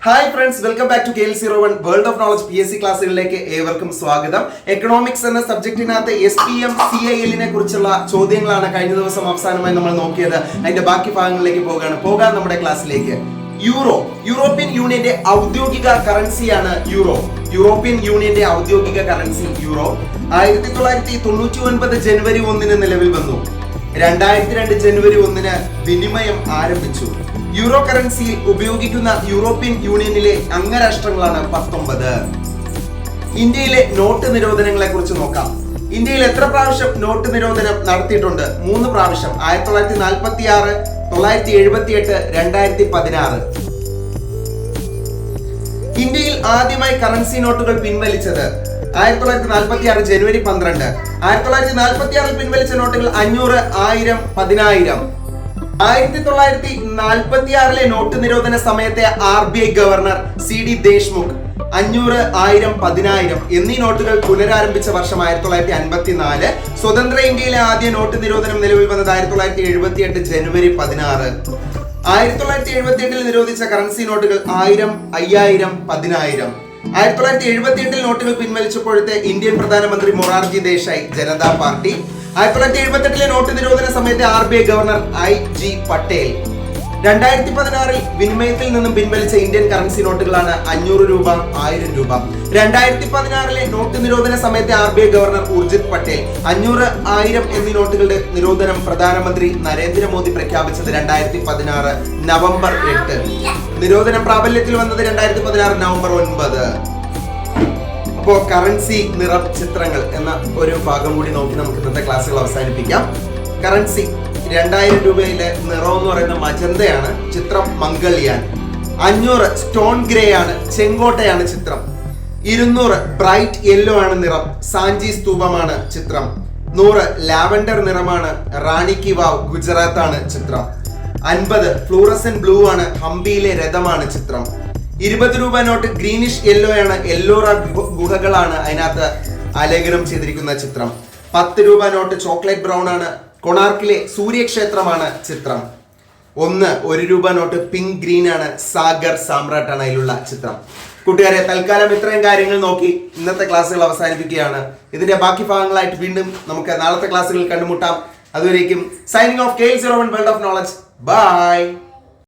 Hi friends, welcome back to KL01 world of knowledge PSC ക്ലാസ്സുകളിലേക്ക് ഏവർക്കും സ്വാഗതം. Economics എന്ന സബ്ജക്റ്റിനകത്ത് SPM CIL കുറിച്ചുള്ള ചോദ്യങ്ങളാണ് കഴിഞ്ഞ ദിവസം അവസാനമായി നമ്മൾ നോക്കിയത്. അതിന്റെ ബാക്കി ഭാഗങ്ങളിലേക്ക് പോകാം നമ്മുടെ ക്ലാസ്സിലേക്ക്. യൂറോപ്യൻ യൂണിയന്റെ ഔദ്യോഗിക കറൻസിയാണ് യൂറോ. യൂറോപ്യൻ യൂണിയന്റെ ഔദ്യോഗിക കറൻസി യൂറോ 1999 ജനുവരി 1 നിലവിൽ വന്നു. 2002 ജനുവരി 1 വിനിമയം ആരംഭിച്ചു. യൂറോ കറൻസിയിൽ ഉപയോഗിക്കുന്ന യൂറോപ്യൻ യൂണിയനിലെ അംഗരാഷ്ട്രങ്ങളാണ് 19. ഇന്ത്യയിലെ നോട്ട് നിരോധനങ്ങളെ കുറിച്ച് നോക്കാം. ഇന്ത്യയിൽ എത്ര പ്രാവശ്യം നോട്ട് നിരോധനം നടത്തിയിട്ടുണ്ട്? 3 പ്രാവശ്യം. 1946, 1978, 2016. ഇന്ത്യയിൽ ആദ്യമായി കറൻസി നോട്ടുകൾ പിൻവലിച്ചത് 1946 ജനുവരി 12. 1946 പിൻവലിച്ച നോട്ടുകൾ 500, 1000, 10000. 1946 നോട്ട് നിരോധന സമയത്തെ RBI ഗവർണർ CD ദേശ്മുഖ് 500, 1000, 10000 എന്നീ നോട്ടുകൾ പുനരാരംഭിച്ച വർഷം 1954. സ്വതന്ത്ര ഇന്ത്യയിലെ ആദ്യ നോട്ട് നിരോധനം നിലവിൽ വന്നത് 1978 ജനുവരി 16. 1978 നിരോധിച്ച കറൻസി നോട്ടുകൾ 1000, 5000, 10000. 1978 നോട്ടുകൾ പിൻവലിച്ചപ്പോഴത്തെ ഇന്ത്യൻ പ്രധാനമന്ത്രി മൊറാർജി ദേശായി, ജനതാ പാർട്ടി. 1978 നോട്ട് നിരോധന സമയത്തെ RBI ഗവർണർ IG പട്ടേൽ. 2016 വിനിമയത്തിൽ നിന്നും പിൻവലിച്ച ഇന്ത്യൻ കറൻസി നോട്ടുകളാണ് 500 രൂപ, 1000 രൂപ. 2016 നോട്ട് നിരോധന സമയത്തെ RBI ഗവർണർ ഉർജിത് പട്ടേൽ. 500, 1000 എന്നീ നോട്ടുകളുടെ നിരോധനം പ്രധാനമന്ത്രി നരേന്ദ്രമോദി പ്രഖ്യാപിച്ചത് 2016 നവംബർ 8. നിരോധനം പ്രാബല്യത്തിൽ വന്നത് 2016 നവംബർ 9. അപ്പോൾ കറൻസി നിറം ചിത്രങ്ങൾ എന്ന ഒരു ഭാഗം കൂടി നോക്കി നമുക്ക് ഇന്നത്തെ ക്ലാസ്സുകൾ അവസാനിപ്പിക്കാം. കറൻസി 2000 രൂപയിലെ നിറം എന്ന് പറയുന്ന മജന്തയാണ്. ചിത്രം മംഗൾയാൻ. 500 സ്റ്റോൺ ഗ്രേ ആണ്, ചെങ്കോട്ടയാണ് ചിത്രം. 200 ബ്രൈറ്റ് യെല്ലോ ആണ് നിറം, സാഞ്ചി സ്തൂപമാണ് ചിത്രം. 100 ലാവൻഡർ നിറമാണ്, റാണി കി വാവ്, ഗുജറാത്ത് ആണ് ചിത്രം. 50 ഫ്ലൂറസൻ ബ്ലൂ ആണ്, ഹംപിയിലെ രഥമാണ് ചിത്രം. 20 രൂപ നോട്ട് ഗ്രീനിഷ് യെല്ലോ ആണ്, എല്ലോറ ഗുഹകളാണ് അതിനകത്ത് ആലേഖനം ചെയ്തിരിക്കുന്ന ചിത്രം. 10 രൂപ നോട്ട് ചോക്ലേറ്റ് ബ്രൗൺ ആണ്, കൊണാർക്കിലെ സൂര്യക്ഷേത്രമാണ് ചിത്രം. 1 രൂപ നോട്ട് പിങ്ക് ഗ്രീൻ ആണ്, സാഗർ സാമ്രാട്ടാണ് അതിലുള്ള ചിത്രം. കൂട്ടുകാരെ, തൽക്കാലം ഇത്രയും കാര്യങ്ങൾ നോക്കി ഇന്നത്തെ ക്ലാസ്സുകൾ അവസാനിപ്പിക്കുകയാണ്. ഇതിന്റെ ബാക്കി ഭാഗങ്ങളായിട്ട് വീണ്ടും നമുക്ക് നാളത്തെ ക്ലാസ്സുകളിൽ കണ്ടുമുട്ടാം. അതുവരേക്കും signing off KL01 world of knowledge. By.